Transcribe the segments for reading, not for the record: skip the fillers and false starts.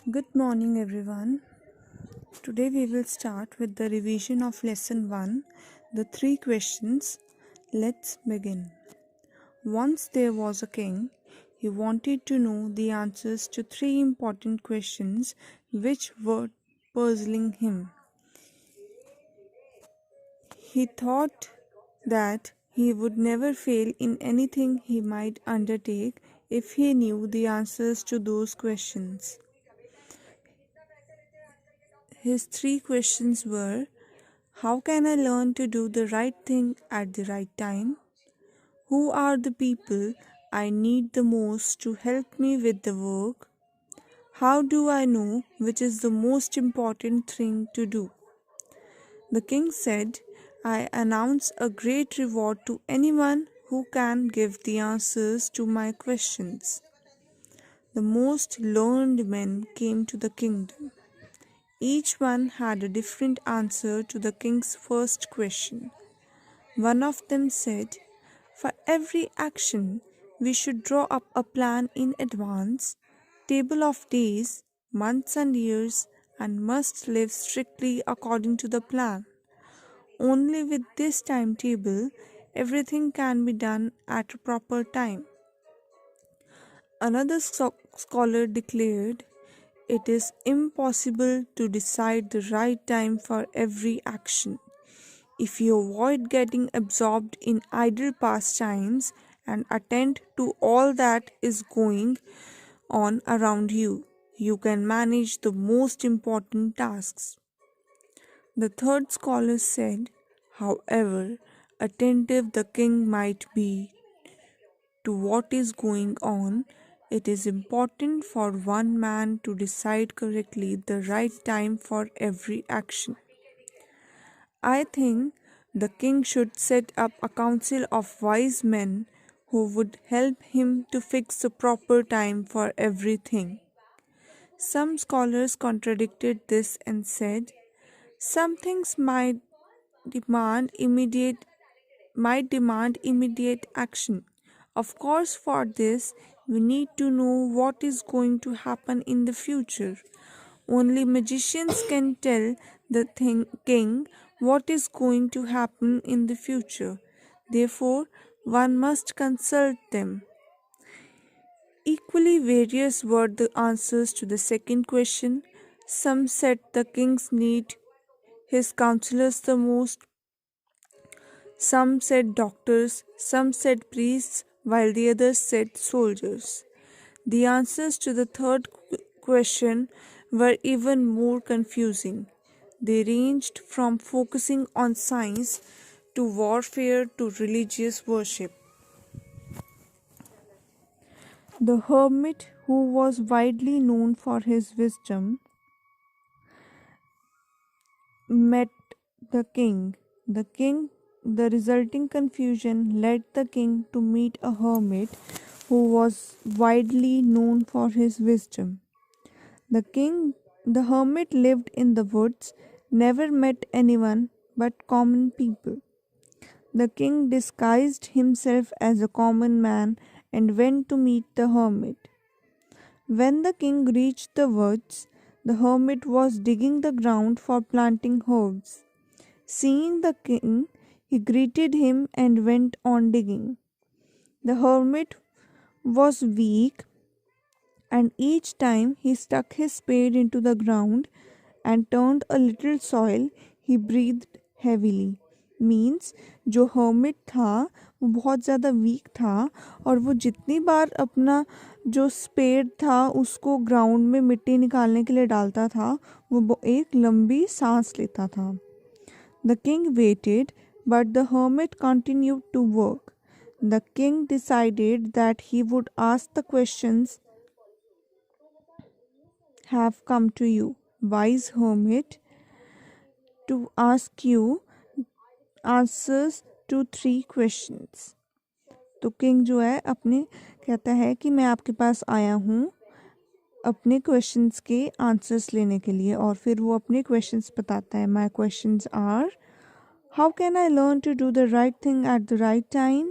Good morning, everyone. Today we will start with the revision of lesson 1, the three questions. Let's begin. Once there was a king. He wanted to know the answers to three important questions which were puzzling him. He thought that he would never fail in anything he might undertake if he knew the answers to those questions. His three questions were: how can I learn to do the right thing at the right time? Who are the people I need the most to help me with the work? How do I know which is the most important thing to do? The king said, I announce a great reward to anyone who can give the answers to my questions. The most learned men came to the kingdom. Each one had a different answer to the king's first question. One of them said, for every action, we should draw up a plan in advance, table of days, months, and years, and must live strictly according to the plan. Only with this timetable, everything can be done at a proper time. Another scholar declared, it is impossible to decide the right time for every action. If you avoid getting absorbed in idle pastimes and attend to all that is going on around you, you can manage the most important tasks. The third scholar said, however attentive the king might be to what is going on, it is important for one man to decide correctly the right time for every action. I think the king should set up a council of wise men who would help him to fix the proper time for everything. Some scholars contradicted this and said, some things demand immediate demand immediate action. Of course, for this, we need to know what is going to happen in the future. Only magicians can tell the king what is going to happen in the future. Therefore, one must consult them. Equally various were the answers to the second question. Some said the kings need his counselors the most. Some said doctors, some said priests, while the others said soldiers. The answers to the third question were even more confusing. They ranged from focusing on science to warfare to religious worship. The hermit, who was widely known for his wisdom, met the king. The resulting confusion led the king to meet a hermit who was widely known for his wisdom. The hermit lived in the woods, never met anyone but common people. The king disguised himself as a common man and went to meet the hermit. When the king reached the woods, the hermit was digging the ground for planting herbs. Seeing the king, he greeted him and went on digging. The hermit was weak, and each time he stuck his spade into the ground and turned a little soil, he breathed heavily. Means जो hermit था वो बहुत ज़्यादा week था और वो जितनी बार अपना जो स्पेड था उसको ग्राउंड में मिट्टी निकालने के लिए डालता था वो एक लंबी सांस लेता था. The king waited, but the hermit continued to work. The king decided that he would ask the questions have come to you, wise hermit, to ask you answers to 3 questions. तो किंग जो है अपने कहता है कि मैं आपके पास आया हूँ अपने क्वेश्चंस के आंसर्स लेने के लिए और फिर वो अपने क्वेश्चंस बताता है. My questions are, how can I learn to do the right thing at the right time?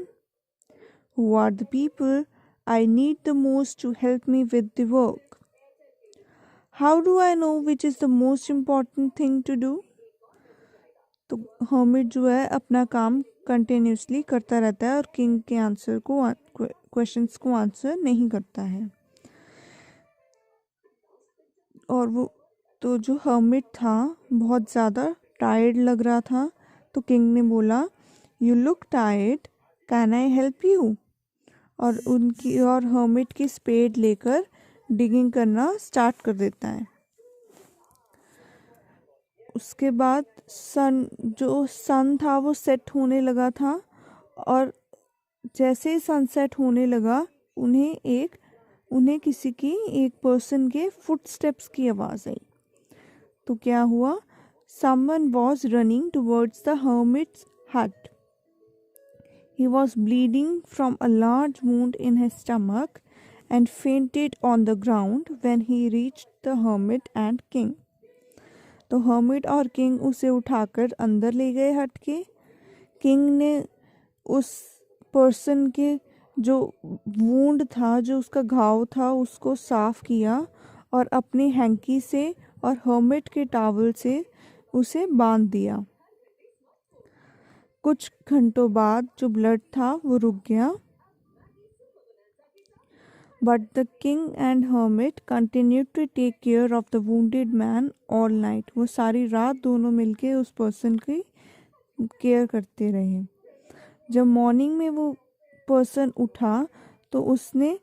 Who are the people I need the most to help me with the work? How do I know which is the most important thing to do? तो hermit जो है अपना काम continuously करता रहता है और king के आंसर को क्वेश्चंस को आंसर नहीं करता है। और वो तो जो हर्मिट था बहुत ज़्यादा टायर्ड लग रहा था, तो किंग ने बोला, you look tired, can I help you? और हर्मिट की स्पेड लेकर डिगिंग करना स्टार्ट कर देता है। उसके बाद सन था वो सेट होने लगा था, और जैसे ही सनसेट होने लगा उन्हें किसी की एक पर्सन के फुटस्टेप्स की आवाज़ आई। तो क्या हुआ? Someone was running towards the hermits हट। He was bleeding from a large wound in his stomach and fainted on the ground when he reached the hermit and king. तो hermit और king उसे उठाकर अंदर ले गए हट के। किंग ने उस पर्सन के जो वूंड था, जो उसका घाव था, उसको साफ किया और अपने हैंकी से और हर्मिट के टॉवल से उसे बांध दिया। कुछ घंटों बाद जो ब्लड था वो रुक गया, but the king and hermit continued to take care of the wounded man all night. वो सारी रात दोनों मिलके उस पर्सन की केयर करते रहे। जब मॉर्निंग में वो पर्सन उठा तो उसने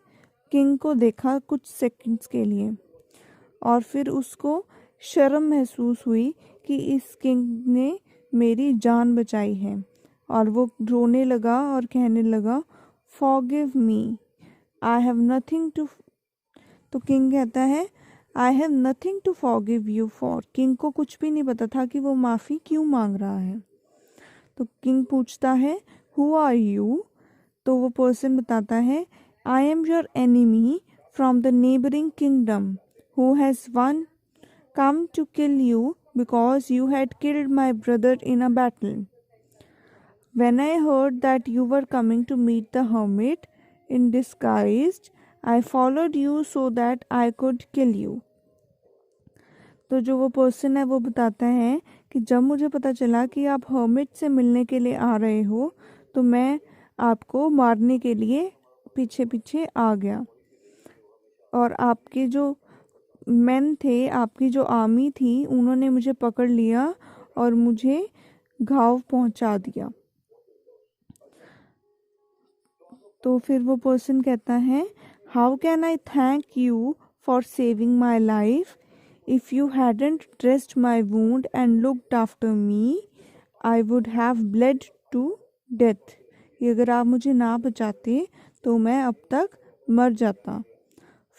किंग को देखा कुछ सेकंड्स के लिए, और फिर उसको शर्म महसूस हुई कि इस किंग ने मेरी जान बचाई है, और वो रोने लगा और कहने लगा, forgive me, I have nothing to. तो किंग कहता है, I have nothing to forgive you for. King को कुछ भी नहीं पता था कि वो माफ़ी क्यों मांग रहा है। तो किंग पूछता है, हु आर यू? तो वो पर्सन बताता है, I am your enemy from the neighbouring kingdom who has one come to kill you because you had killed my brother in a battle. When I heard that you were coming to meet the hermit in disguise, I followed you so that I could kill you. तो जो वो person है वो बताता है कि जब मुझे पता चला कि आप हर्मिट से मिलने के लिए आ रहे हो, तो मैं आपको मारने के लिए पीछे पीछे आ गया, और आपके जो मैन थे, आपकी जो आर्मी थी, उन्होंने मुझे पकड़ लिया और मुझे घाव पहुंचा दिया। तो फिर वो पर्सन कहता है, how can I thank you for saving my life? If you hadn't dressed my wound and looked after me, I would have bled to death. कि अगर आप मुझे ना बचाते तो मैं अब तक मर जाता।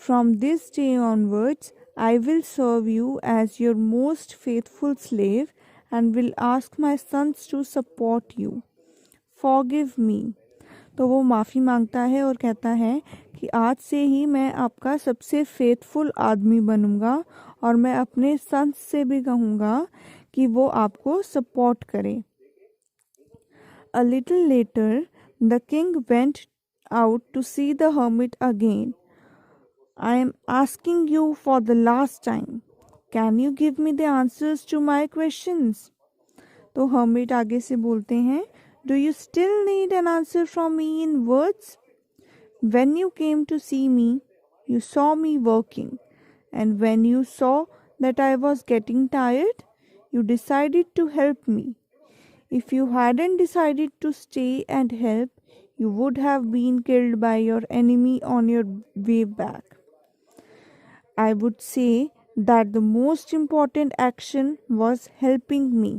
From this day onwards, I will serve you as your most faithful slave and will ask my sons to support you. Forgive me. तो वो माफ़ी मांगता है और कहता है कि आज से ही मैं आपका सबसे फेथफुल आदमी बनूंगा, और मैं अपने सन्स से भी कहूँगा कि वो आपको सपोर्ट करें। A little later, the king went out to see the hermit again. I am asking you for the last time. Can you give me the answers to my questions? तो hermit आगे से बोलते हैं, Do you still need an answer from me in words? When you came to see me, you saw me working, and when you saw that I was getting tired, you decided to help me. If you hadn't decided to stay and help, you would have been killed by your enemy on your way back. I would say that the most important action was helping me.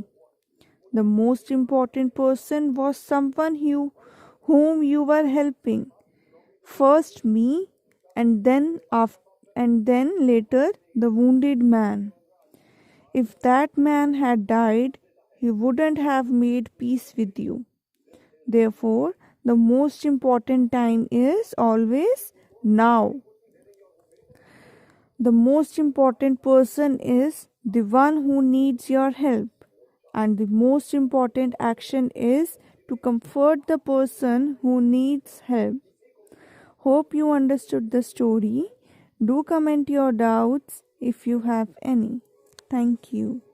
The most important person was someone whom you were helping. First me, and then later the wounded man. If that man had died, he wouldn't have made peace with you. Therefore, the most important time is always now. The most important person is the one who needs your help, and the most important action is to comfort the person who needs help. Hope you understood the story. Do comment your doubts if you have any. Thank you.